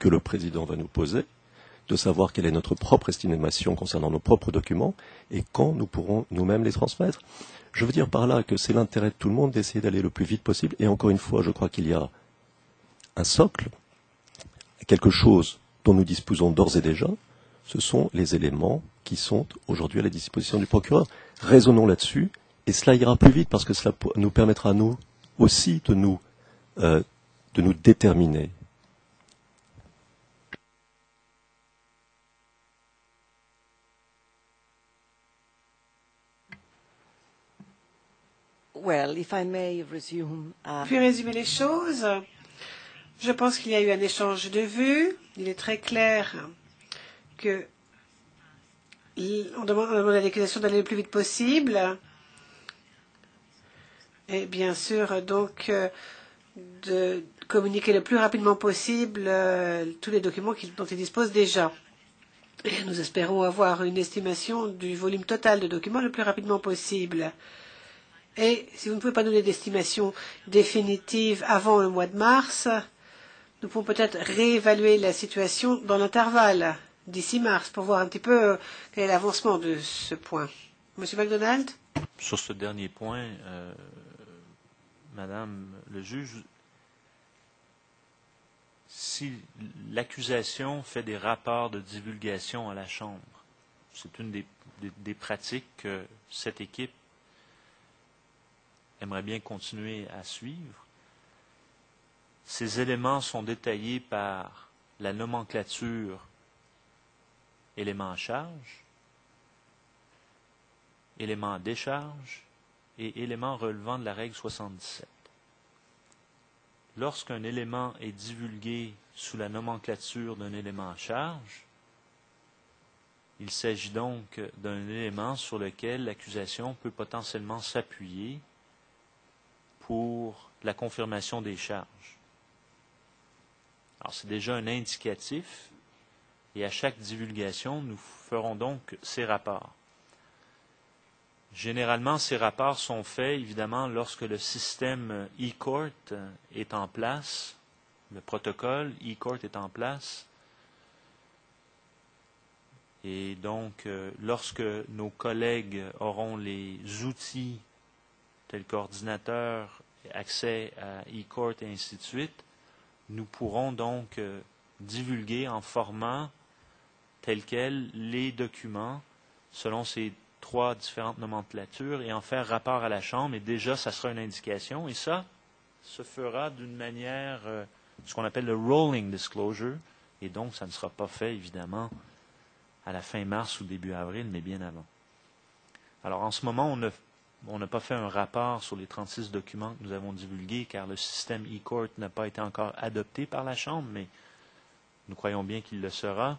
que le président va nous poser, de savoir quelle est notre propre estimation concernant nos propres documents et quand nous pourrons nous-mêmes les transmettre. Je veux dire par là que c'est l'intérêt de tout le monde d'essayer d'aller le plus vite possible. Et encore une fois, je crois qu'il y a un socle, quelque chose dont nous disposons d'ores et déjà. Ce sont les éléments qui sont aujourd'hui à la disposition du procureur. Raisonnons là-dessus et cela ira plus vite parce que cela nous permettra, nous aussi, de nous déterminer. Well, if I may resume, Puis résumer les choses. Je pense qu'il y a eu un échange de vues. Il est très clair que on demande à l'accusation d'aller le plus vite possible. Et bien sûr, donc, de communiquer le plus rapidement possible tous les documents dont il dispose déjà. Et nous espérons avoir une estimation du volume total de documents le plus rapidement possible. Et si vous ne pouvez pas donner d'estimation définitive avant le mois de mars, nous pouvons peut-être réévaluer la situation dans l'intervalle d'ici mars pour voir un petit peu quel est l'avancement de ce point. Monsieur MacDonald? Sur ce dernier point, Madame le juge, si l'accusation fait des rapports de divulgation à la Chambre, c'est une des pratiques que cette équipe aimerait bien continuer à suivre. Ces éléments sont détaillés par la nomenclature éléments à charge, éléments à décharge et éléments relevant de la règle 77. Lorsqu'un élément est divulgué sous la nomenclature d'un élément à charge, il s'agit donc d'un élément sur lequel l'accusation peut potentiellement s'appuyer pour la confirmation des charges. Alors, c'est déjà un indicatif, et à chaque divulgation, nous ferons donc ces rapports. Généralement, ces rapports sont faits, évidemment, lorsque le système e-court est en place, le protocole e-court est en place, et donc, lorsque nos collègues auront les outils tels qu'ordinateur, accès à e-court et ainsi de suite, nous pourrons donc divulguer en format tel quel les documents selon ces trois différentes nomenclatures et en faire rapport à la Chambre. Et déjà, ça sera une indication. Et ça se fera d'une manière, ce qu'on appelle le rolling disclosure. Et donc, ça ne sera pas fait, évidemment, à la fin mars ou début avril, mais bien avant. Alors, en ce moment, on n'a pas fait un rapport sur les 36 documents que nous avons divulgués, car le système e-court n'a pas été encore adopté par la Chambre, mais nous croyons bien qu'il le sera,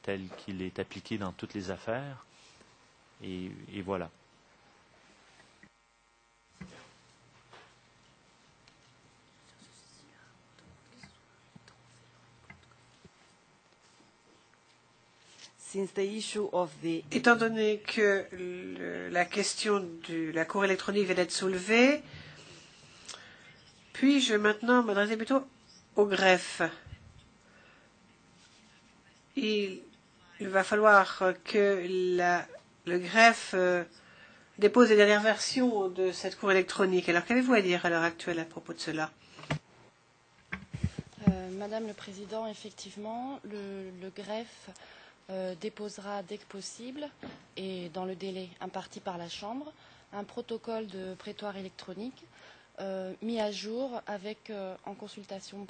tel qu'il est appliqué dans toutes les affaires. Et voilà. Étant donné que la question de la cour électronique vient d'être soulevée, puis-je maintenant m'adresser plutôt au greffe. Il va falloir que le greffe dépose les dernières versions de cette cour électronique. Alors, qu'avez-vous à dire à l'heure actuelle à propos de cela? Madame le Président, effectivement, le greffe déposera dès que possible et dans le délai imparti par la Chambre un protocole de prétoire électronique mis à jour avec, en consultation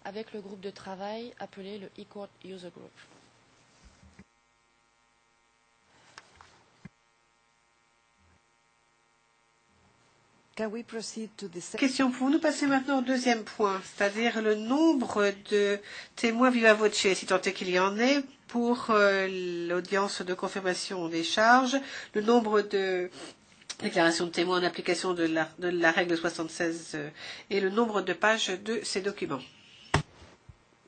avec le groupe de travail appelé le e-court user group. Question, pouvons-nous passer maintenant au deuxième point, c'est-à-dire le nombre de témoins viva voce, si tant est qu'il y en ait, pour l'audience de confirmation des charges, le nombre de déclarations de témoins en application de la règle 76 et le nombre de pages de ces documents.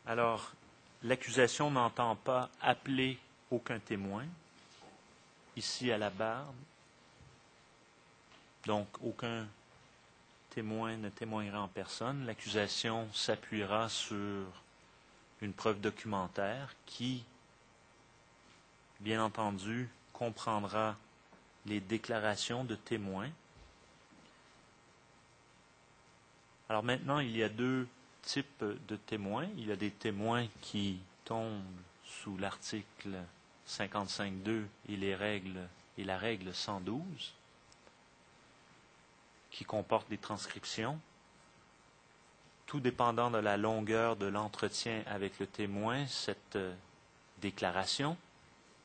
Alors, l'accusation n'entend pas appeler aucun témoin, ici à la barre, donc aucun témoin ne témoignera en personne. L'accusation s'appuiera sur une preuve documentaire qui, bien entendu, comprendra les déclarations de témoins. Alors maintenant, il y a deux types de témoins. Il y a des témoins qui tombent sous l'article 55.2 et la règle 112, qui comporte des transcriptions. Tout dépendant de la longueur de l'entretien avec le témoin, cette déclaration,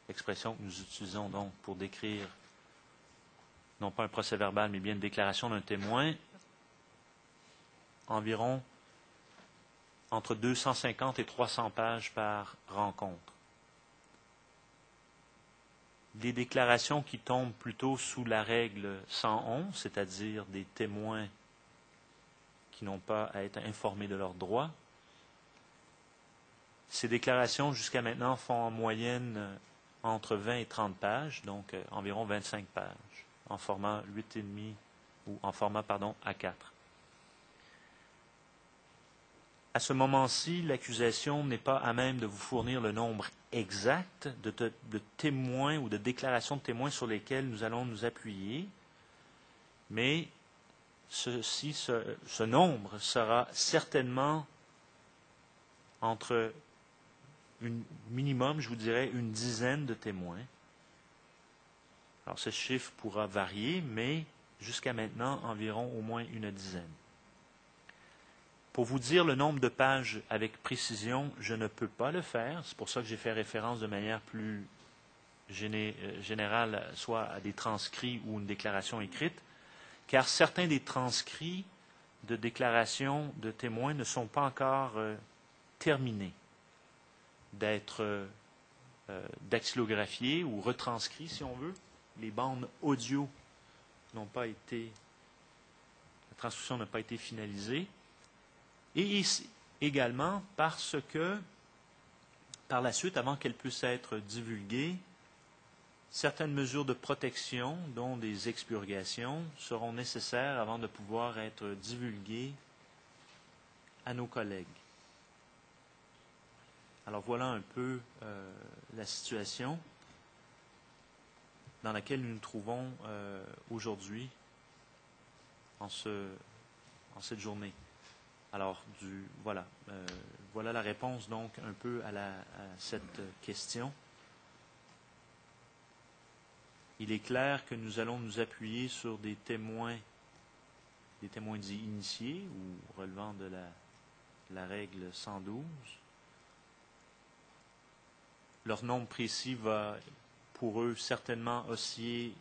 expression que nous utilisons donc pour décrire non pas un procès-verbal, mais bien une déclaration d'un témoin, environ entre 250 et 300 pages par rencontre. Des déclarations qui tombent plutôt sous la règle 111, c'est-à-dire des témoins qui n'ont pas à être informés de leurs droits. Ces déclarations, jusqu'à maintenant, font en moyenne entre 20 et 30 pages, donc environ 25 pages, en format 8,5 ou en format, A4. À ce moment-ci, l'accusation n'est pas à même de vous fournir le nombre exact de témoins ou de déclarations de témoins sur lesquels nous allons nous appuyer, mais ce nombre sera certainement entre minimum, je vous dirais, une dizaine de témoins. Alors ce chiffre pourra varier, mais jusqu'à maintenant, environ au moins une dizaine. Pour vous dire le nombre de pages avec précision, je ne peux pas le faire. C'est pour ça que j'ai fait référence de manière plus générale, soit à des transcrits ou une déclaration écrite, car certains des transcrits de déclarations de témoins ne sont pas encore terminés d'être dactylographiés ou retranscrits, si on veut. Les bandes audio n'ont pas été, la transcription n'a pas été finalisée. Et également parce que, par la suite, avant qu'elle puisse être divulguée, certaines mesures de protection, dont des expurgations, seront nécessaires avant de pouvoir être divulguées à nos collègues. Alors voilà un peu la situation dans laquelle nous nous trouvons aujourd'hui, en cette journée. Alors, voilà la réponse donc un peu à cette question. Il est clair que nous allons nous appuyer sur des témoins dits initiés ou relevant de la règle 112. Leur nombre précis va pour eux certainement osciller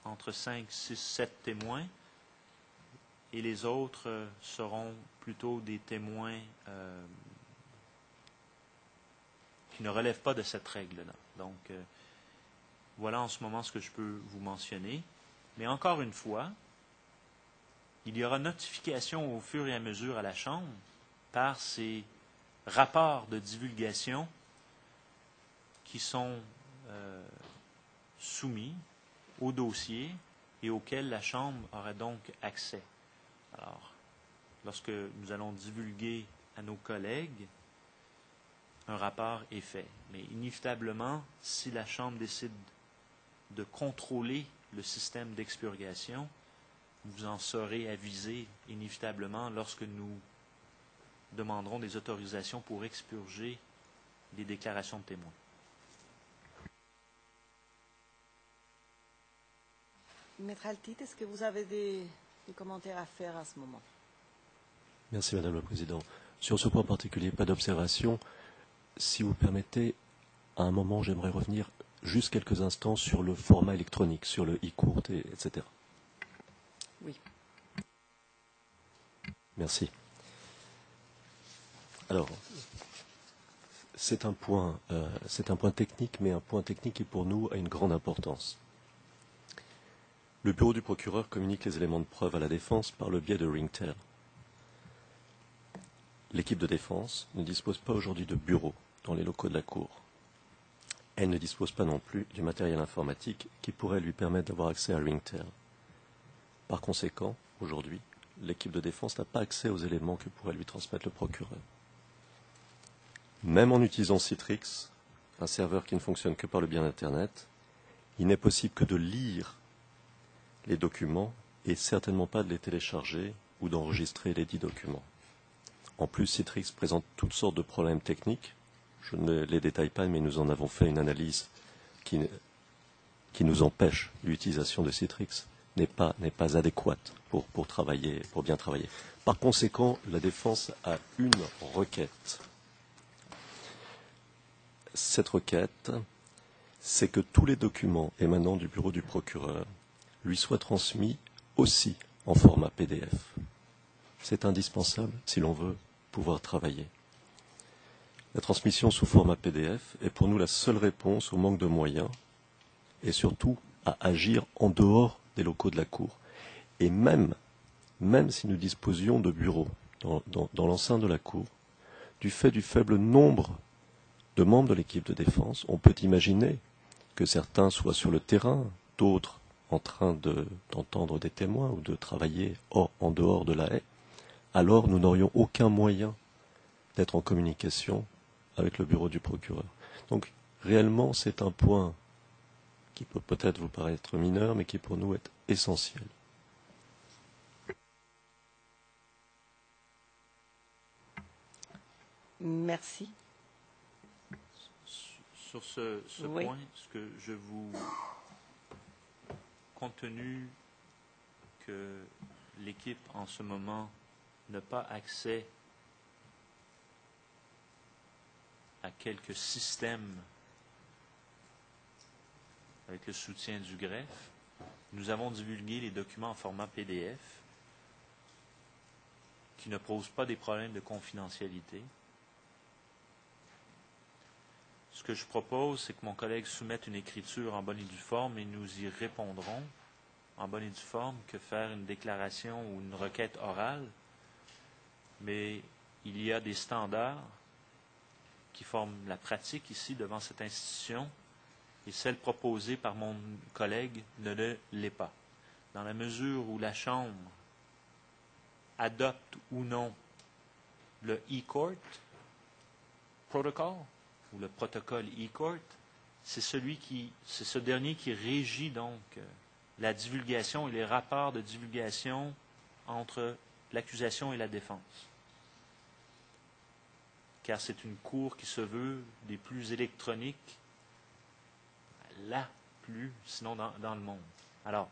entre 5, 6, 7 témoins. Et les autres seront plutôt des témoins qui ne relèvent pas de cette règle-là. Donc, voilà en ce moment ce que je peux vous mentionner. Mais encore une fois, il y aura notification au fur et à mesure à la Chambre par ces rapports de divulgation qui sont soumis au dossier et auxquels la Chambre aura donc accès. Alors, lorsque nous allons divulguer à nos collègues, un rapport est fait. Mais inévitablement, si la Chambre décide de contrôler le système d'expurgation, vous en serez avisé inévitablement lorsque nous demanderons des autorisations pour expurger les déclarations de témoins. Maître Altit, est-ce que vous avez des commentaires à faire à ce moment? Merci Madame la Présidente. Sur ce point particulier, pas d'observation. Si vous permettez, à un moment, j'aimerais revenir juste quelques instants sur le format électronique, sur le e-court, etc. Oui. Merci. Alors, c'est un point technique, mais un point technique qui pour nous a une grande importance. Le bureau du procureur communique les éléments de preuve à la défense par le biais de Ringtail. L'équipe de défense ne dispose pas aujourd'hui de bureau dans les locaux de la Cour. Elle ne dispose pas non plus du matériel informatique qui pourrait lui permettre d'avoir accès à Ringtail. Par conséquent, aujourd'hui, l'équipe de défense n'a pas accès aux éléments que pourrait lui transmettre le procureur. Même en utilisant Citrix, un serveur qui ne fonctionne que par le biais d'Internet, il n'est possible que de lire les documents et certainement pas de les télécharger ou d'enregistrer les 10 documents. En plus, Citrix présente toutes sortes de problèmes techniques. Je ne les détaille pas, mais nous en avons fait une analyse qui nous empêche l'utilisation de Citrix, n'est pas adéquate pour travailler, pour bien travailler. Par conséquent, la défense a une requête. Cette requête, c'est que tous les documents émanant du bureau du procureur lui soient transmis aussi en format PDF. C'est indispensable si l'on veut pouvoir travailler. La transmission sous format PDF est pour nous la seule réponse au manque de moyens et surtout à agir en dehors des locaux de la Cour. Et même si nous disposions de bureaux dans l'enceinte de la Cour, du fait du faible nombre de membres de l'équipe de défense, on peut imaginer que certains soient sur le terrain, d'autres en train d'entendre des témoins ou de travailler en dehors de la haie, alors nous n'aurions aucun moyen d'être en communication avec le bureau du procureur. Donc réellement, c'est un point qui peut peut-être vous paraître mineur, mais qui pour nous est essentiel. Merci. Sur ce Oui. point, ce que je vous... Compte tenu que l'équipe en ce moment n'a pas accès à quelques systèmes avec le soutien du greffe, nous avons divulgué les documents en format PDF qui ne posent pas des problèmes de confidentialité. Ce que je propose, c'est que mon collègue soumette une écriture en bonne et due forme et nous y répondrons en bonne et due forme que faire une déclaration ou une requête orale. Mais il y a des standards qui forment la pratique ici devant cette institution et celle proposée par mon collègue ne l'est pas. Dans la mesure où la Chambre adopte ou non le e-court protocol, ou le protocole e-court, c'est ce dernier qui régit donc la divulgation et les rapports de divulgation entre l'accusation et la défense. Car c'est une cour qui se veut des plus électroniques, la plus, sinon dans le monde. Alors,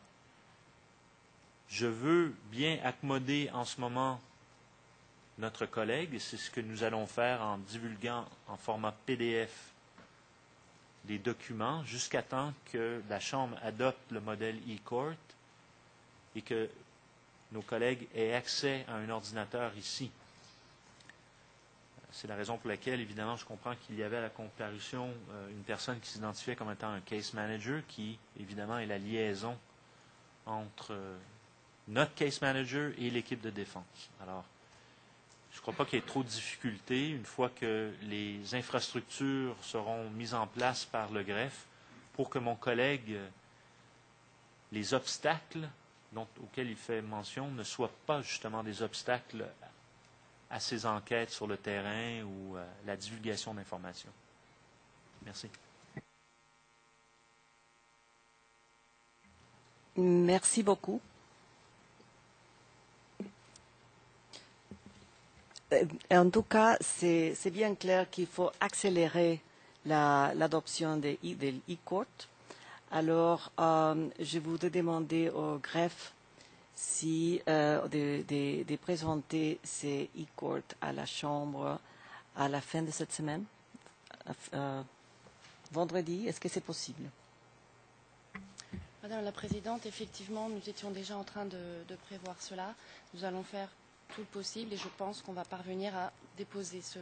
je veux bien accommoder en ce moment notre collègue, et c'est ce que nous allons faire en divulguant en format PDF les documents jusqu'à temps que la Chambre adopte le modèle e-court et que nos collègues aient accès à un ordinateur ici. C'est la raison pour laquelle, évidemment, je comprends qu'il y avait à la comparution une personne qui s'identifiait comme étant un case manager qui, évidemment, est la liaison entre notre case manager et l'équipe de défense. Alors, je ne crois pas qu'il y ait trop de difficultés une fois que les infrastructures seront mises en place par le greffe pour que mon collègue, les obstacles auxquels il fait mention ne soient pas justement des obstacles à ses enquêtes sur le terrain ou à la divulgation d'informations. Merci. Merci beaucoup. En tout cas, c'est bien clair qu'il faut accélérer l'adoption de l'e-court. Alors, je voudrais demander au greffe de présenter ces e-court à la Chambre à la fin de cette semaine, vendredi. Est-ce que c'est possible? Madame la Présidente, effectivement, nous étions déjà en train de prévoir cela. Nous allons faire tout le possible et je pense qu'on va parvenir à déposer ce